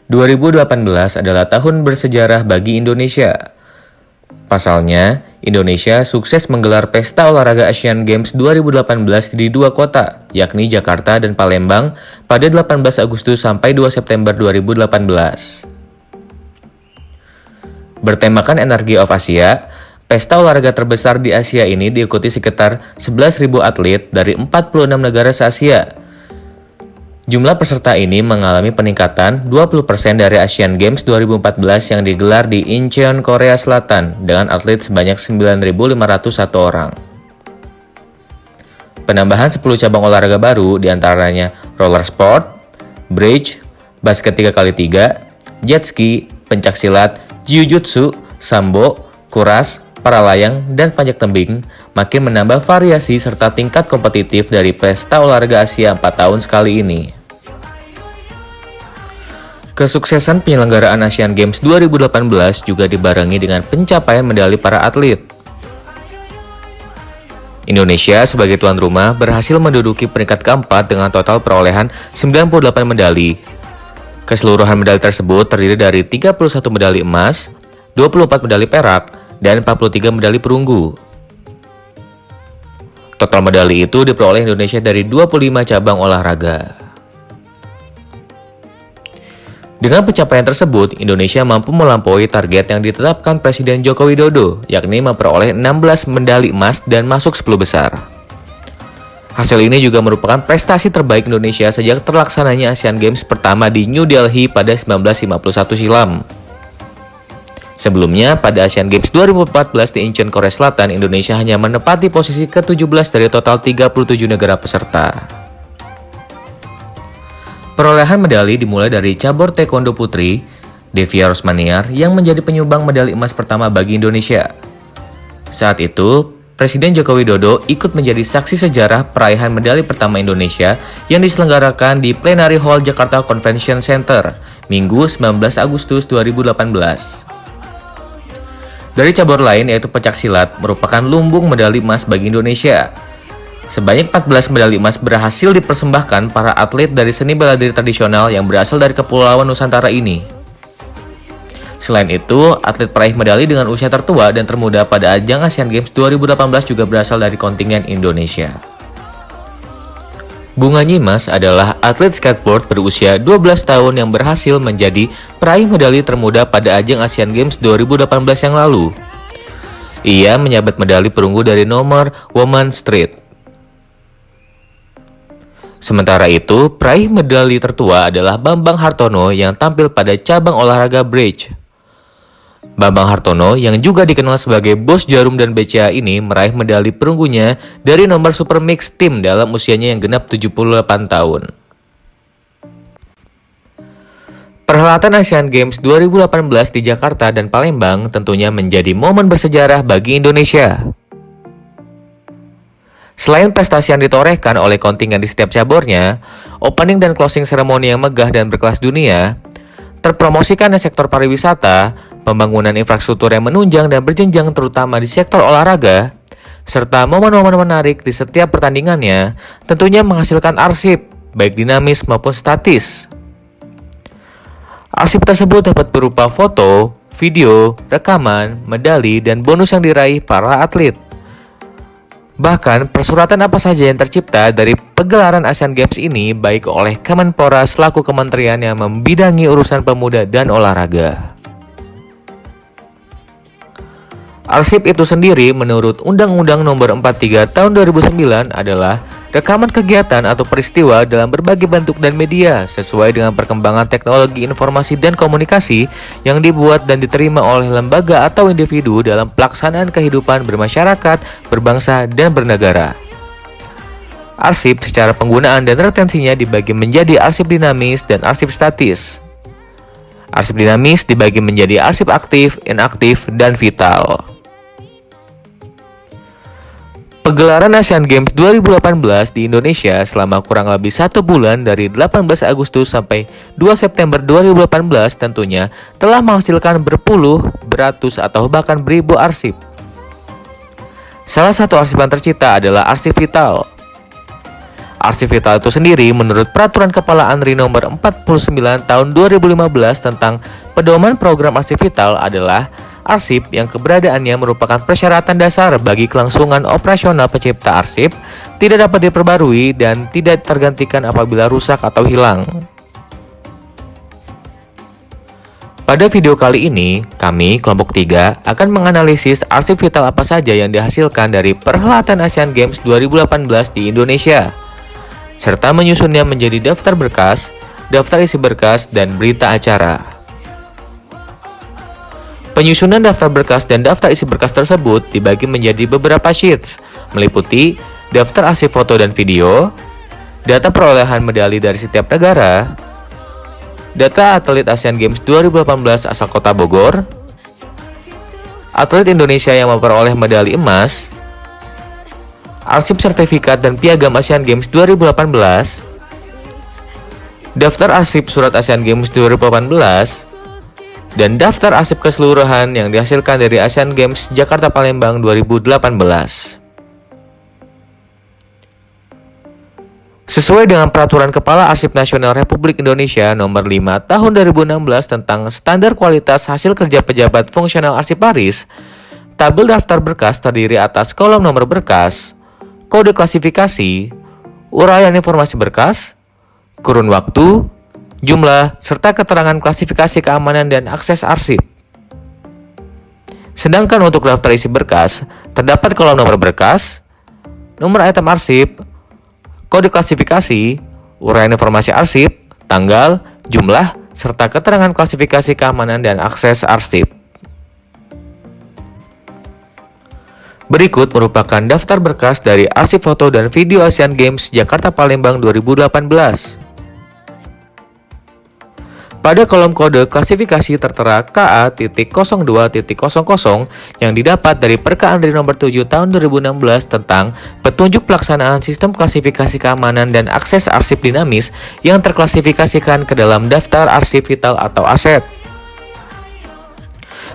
2018 adalah tahun bersejarah bagi Indonesia. Pasalnya, Indonesia sukses menggelar Pesta Olahraga Asian Games 2018 di dua kota, yakni Jakarta dan Palembang pada 18 Agustus sampai 2 September 2018. Bertemakan Energy of Asia, pesta olahraga terbesar di Asia ini diikuti sekitar 11.000 atlet dari 46 negara se-Asia. Jumlah peserta ini mengalami peningkatan 20% dari Asian Games 2014 yang digelar di Incheon, Korea Selatan dengan atlet sebanyak 9.501 orang. Penambahan 10 cabang olahraga baru diantaranya roller sport, bridge, basket 3x3, jet ski, pencaksilat, jiu-jitsu, sambo, kuras, para layang, dan panjat tebing makin menambah variasi serta tingkat kompetitif dari Pesta Olahraga Asia 4 tahun sekali ini. Kesuksesan penyelenggaraan Asian Games 2018 juga dibarengi dengan pencapaian medali para atlet. Indonesia sebagai tuan rumah berhasil menduduki peringkat keempat dengan total perolehan 98 medali. Keseluruhan medali tersebut terdiri dari 31 medali emas, 24 medali perak, dan 43 medali perunggu. Total medali itu diperoleh Indonesia dari 25 cabang olahraga. Dengan pencapaian tersebut, Indonesia mampu melampaui target yang ditetapkan Presiden Joko Widodo, yakni memperoleh 16 medali emas dan masuk 10 besar. Hasil ini juga merupakan prestasi terbaik Indonesia sejak terlaksananya Asian Games pertama di New Delhi pada 1951 silam. Sebelumnya, pada Asian Games 2014 di Incheon, Korea Selatan, Indonesia hanya menempati posisi ke-17 dari total 37 negara peserta. Perolehan medali dimulai dari cabur taekwondo putri, Devia Rosmaniar yang menjadi penyumbang medali emas pertama bagi Indonesia. Saat itu, Presiden Joko Widodo ikut menjadi saksi sejarah peraihan medali pertama Indonesia yang diselenggarakan di Plenary Hall Jakarta Convention Center, Minggu 19 Agustus 2018. Dari cabur lain yaitu pencaksilat merupakan lumbung medali emas bagi Indonesia. Sebanyak 14 medali emas berhasil dipersembahkan para atlet dari seni bela diri tradisional yang berasal dari Kepulauan Nusantara ini. Selain itu, atlet peraih medali dengan usia tertua dan termuda pada ajang Asian Games 2018 juga berasal dari kontingen Indonesia. Bunga Nyimas adalah atlet skateboard berusia 12 tahun yang berhasil menjadi peraih medali termuda pada ajang Asian Games 2018 yang lalu. Ia menyabet medali perunggu dari nomor Woman Street. Sementara itu, peraih medali tertua adalah Bambang Hartono yang tampil pada cabang olahraga bridge. Bambang Hartono yang juga dikenal sebagai bos Jarum dan BCA ini meraih medali perunggunya dari nomor Super Mix Team dalam usianya yang genap 78 tahun. Perhelatan Asian Games 2018 di Jakarta dan Palembang tentunya menjadi momen bersejarah bagi Indonesia. Selain prestasi yang ditorehkan oleh kontingen di setiap caburnya, opening dan closing seremoni yang megah dan berkelas dunia, terpromosikannya sektor pariwisata, pembangunan infrastruktur yang menunjang dan berjenjang terutama di sektor olahraga, serta momen-momen menarik di setiap pertandingannya, tentunya menghasilkan arsip, baik dinamis maupun statis. Arsip tersebut dapat berupa foto, video, rekaman, medali, dan bonus yang diraih para atlet. Bahkan, persuratan apa saja yang tercipta dari pegelaran Asian Games ini baik oleh Kemenpora selaku kementerian yang membidangi urusan pemuda dan olahraga. Arsip itu sendiri menurut Undang-Undang Nomor 43 Tahun 2009 adalah rekaman kegiatan atau peristiwa dalam berbagai bentuk dan media sesuai dengan perkembangan teknologi informasi dan komunikasi yang dibuat dan diterima oleh lembaga atau individu dalam pelaksanaan kehidupan bermasyarakat, berbangsa, dan bernegara. Arsip secara penggunaan dan retensinya dibagi menjadi arsip dinamis dan arsip statis. Arsip dinamis dibagi menjadi arsip aktif, inaktif, dan vital. Pegelaran Asian Games 2018 di Indonesia selama kurang lebih 1 bulan dari 18 Agustus sampai 2 September 2018 tentunya telah menghasilkan berpuluh, beratus, atau bahkan beribu arsip. Salah satu arsip yang tercipta adalah arsip vital. Arsip vital itu sendiri menurut Peraturan Kepala ANRI nomor 49 tahun 2015 tentang pedoman program arsip vital adalah arsip yang keberadaannya merupakan persyaratan dasar bagi kelangsungan operasional pencipta arsip, tidak dapat diperbarui dan tidak tergantikan apabila rusak atau hilang. Pada video kali ini, kami, kelompok 3, akan menganalisis arsip vital apa saja yang dihasilkan dari perhelatan Asian Games 2018 di Indonesia, serta menyusunnya menjadi daftar berkas, daftar isi berkas, dan berita acara. Penyusunan daftar berkas dan daftar isi berkas tersebut dibagi menjadi beberapa sheets, meliputi daftar arsip foto dan video, data perolehan medali dari setiap negara, data atlet Asian Games 2018 asal kota Bogor, atlet Indonesia yang memperoleh medali emas, arsip sertifikat dan piagam Asian Games 2018, daftar arsip surat Asian Games 2018, dan daftar arsip keseluruhan yang dihasilkan dari Asian Games Jakarta Palembang 2018. Sesuai dengan Peraturan Kepala Arsip Nasional Republik Indonesia Nomor 5 Tahun 2016 tentang Standar Kualitas Hasil Kerja Pejabat Fungsional Arsiparis, tabel daftar berkas terdiri atas kolom nomor berkas, kode klasifikasi, uraian informasi berkas, kurun waktu, jumlah, serta keterangan klasifikasi keamanan dan akses arsip. Sedangkan untuk daftar isi berkas, terdapat kolom nomor berkas, nomor item arsip, kode klasifikasi, uraian informasi arsip, tanggal, jumlah, serta keterangan klasifikasi keamanan dan akses arsip. Berikut merupakan daftar berkas dari arsip foto dan video Asian Games Jakarta Palembang 2018. Pada kolom kode klasifikasi tertera KA.02.00 yang didapat dari Perka ANRI nomor 7 tahun 2016 tentang petunjuk pelaksanaan sistem klasifikasi keamanan dan akses arsip dinamis yang terklasifikasikan ke dalam daftar arsip vital atau aset.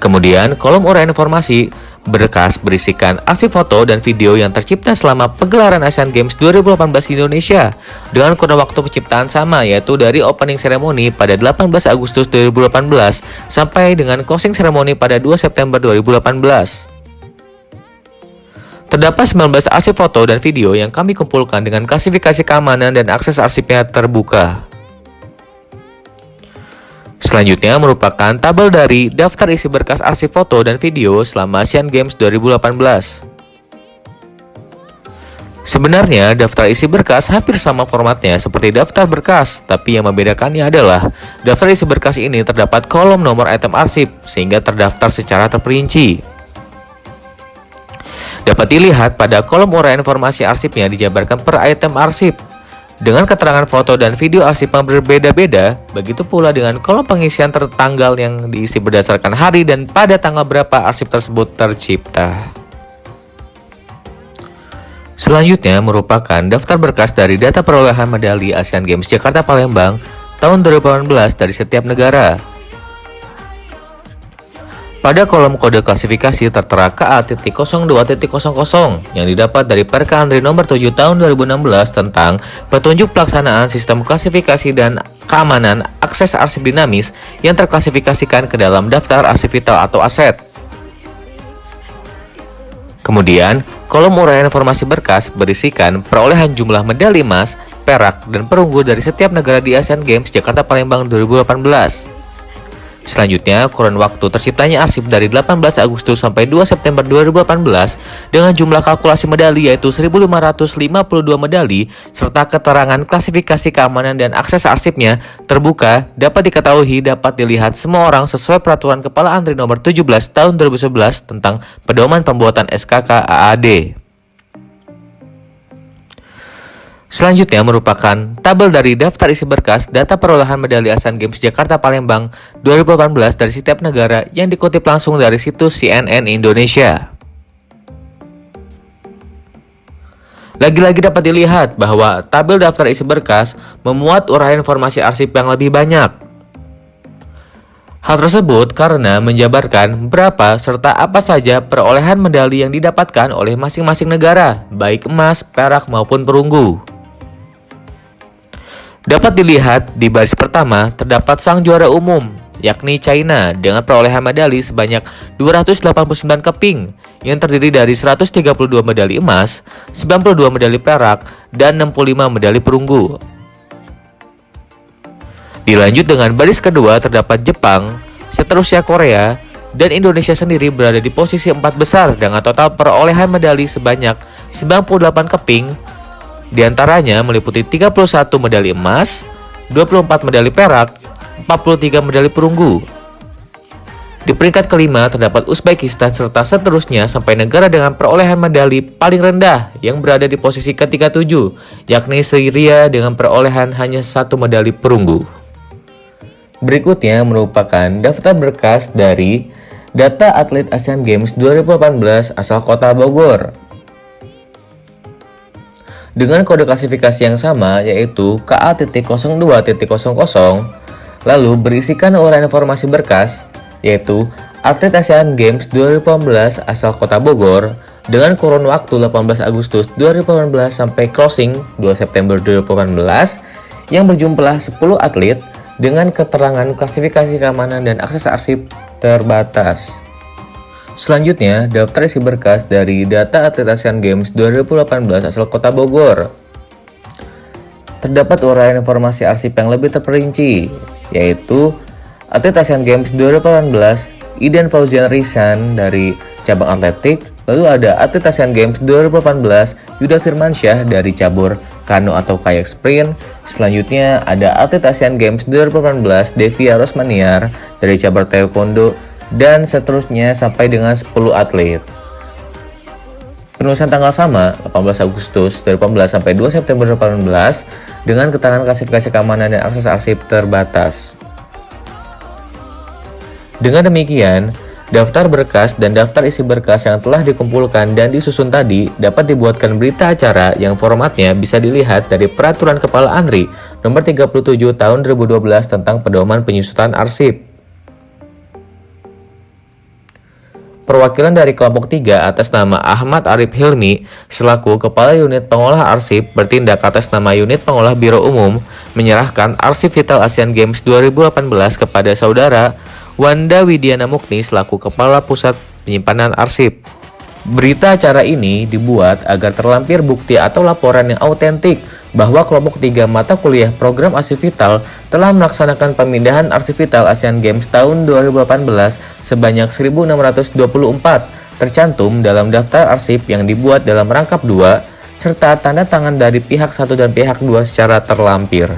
Kemudian, kolom uraian informasi berkas berisikan arsip foto dan video yang tercipta selama pegelaran Asian Games 2018 di Indonesia dengan kode waktu penciptaan sama, yaitu dari opening ceremony pada 18 Agustus 2018 sampai dengan closing ceremony pada 2 September 2018. Terdapat 19 arsip foto dan video yang kami kumpulkan dengan klasifikasi keamanan dan akses arsipnya terbuka. Selanjutnya merupakan tabel dari daftar isi berkas arsip foto dan video selama Asian Games 2018. Sebenarnya daftar isi berkas hampir sama formatnya seperti daftar berkas, tapi yang membedakannya adalah daftar isi berkas ini terdapat kolom nomor item arsip sehingga terdaftar secara terperinci. Dapat dilihat pada kolom uraian informasi arsipnya dijabarkan per item arsip dengan keterangan foto dan video arsip yang berbeda-beda. Begitu pula dengan kolom pengisian tertanggal yang diisi berdasarkan hari dan pada tanggal berapa arsip tersebut tercipta. Selanjutnya merupakan daftar berkas dari data perolehan medali Asian Games Jakarta Palembang tahun 2018 dari setiap negara. Pada kolom kode klasifikasi tertera KA.02.00 yang didapat dari Perka ANRI nomor 7 tahun 2016 tentang petunjuk pelaksanaan sistem klasifikasi dan keamanan akses arsip dinamis yang terklasifikasikan ke dalam daftar arsip vital atau aset. Kemudian, kolom uraian informasi berkas berisikan perolehan jumlah medali emas, perak, dan perunggu dari setiap negara di Asian Games Jakarta Palembang 2018. Selanjutnya, kurun waktu terciptanya arsip dari 18 Agustus sampai 2 September 2018 dengan jumlah kalkulasi medali yaitu 1.552 medali serta keterangan klasifikasi keamanan dan akses arsipnya terbuka, dapat diketahui dapat dilihat semua orang sesuai Peraturan Kepala ANRI nomor 17 tahun 2011 tentang pedoman pembuatan SKK AAD. Selanjutnya merupakan tabel dari daftar isi berkas data perolehan medali Asian Games Jakarta Palembang 2018 dari setiap negara yang dikutip langsung dari situs CNN Indonesia. Lagi-lagi dapat dilihat bahwa tabel daftar isi berkas memuat uraian informasi arsip yang lebih banyak. Hal tersebut karena menjabarkan berapa serta apa saja perolehan medali yang didapatkan oleh masing-masing negara, baik emas, perak maupun perunggu. Dapat dilihat di baris pertama terdapat sang juara umum, yakni China dengan perolehan medali sebanyak 289 keping yang terdiri dari 132 medali emas, 92 medali perak, dan 65 medali perunggu. Dilanjut dengan baris kedua terdapat Jepang, seterusnya Korea, dan Indonesia sendiri berada di posisi 4 besar dengan total perolehan medali sebanyak 98 keping, diantaranya meliputi 31 medali emas, 24 medali perak, 43 medali perunggu. Di peringkat kelima terdapat Uzbekistan serta seterusnya sampai negara dengan perolehan medali paling rendah yang berada di posisi ke-37, yakni Syria dengan perolehan hanya 1 medali perunggu. Berikutnya merupakan daftar berkas dari data atlet Asian Games 2018 asal Kota Bogor. Dengan kode klasifikasi yang sama yaitu KA.02.00, lalu berisikan uraian informasi berkas yaitu atlet Asian Games 2018 asal Kota Bogor dengan kurun waktu 18 Agustus 2018 sampai closing 2 September 2018 yang berjumlah 10 atlet dengan keterangan klasifikasi keamanan dan akses arsip terbatas. Selanjutnya, daftar isi berkas dari data atlet Asian Games 2018 asal Kota Bogor. Terdapat uraian informasi arsip yang lebih terperinci, yaitu atlet Asian Games 2018 Iden Fauzian Risan dari cabang atletik, lalu ada atlet Asian Games 2018 Yuda Firmansyah dari cabur kano atau kayak sprint. Selanjutnya ada atlet Asian Games 2018 Devia Rosmaniar dari cabur taekwondo, dan seterusnya sampai dengan 10 atlet. Penulisan tanggal sama 18 Agustus 2018 sampai 2 September 2018 dengan keterangan klasifikasi keamanan dan akses arsip terbatas. Dengan demikian, daftar berkas dan daftar isi berkas yang telah dikumpulkan dan disusun tadi dapat dibuatkan berita acara yang formatnya bisa dilihat dari Peraturan Kepala ANRI Nomor 37 Tahun 2012 tentang Pedoman Penyusunan Arsip. Perwakilan dari kelompok 3 atas nama Ahmad Arif Hilmi selaku Kepala Unit Pengolah Arsip bertindak atas nama Unit Pengolah Biro Umum menyerahkan arsip vital Asian Games 2018 kepada Saudara Wanda Widiana Mukni selaku Kepala Pusat Penyimpanan Arsip. Berita acara ini dibuat agar terlampir bukti atau laporan yang autentik bahwa kelompok 3 mata kuliah program arsip vital telah melaksanakan pemindahan arsip vital Asian Games tahun 2018 sebanyak 1624 tercantum dalam daftar arsip yang dibuat dalam rangkap 2 serta tanda tangan dari pihak 1 dan pihak 2 secara terlampir.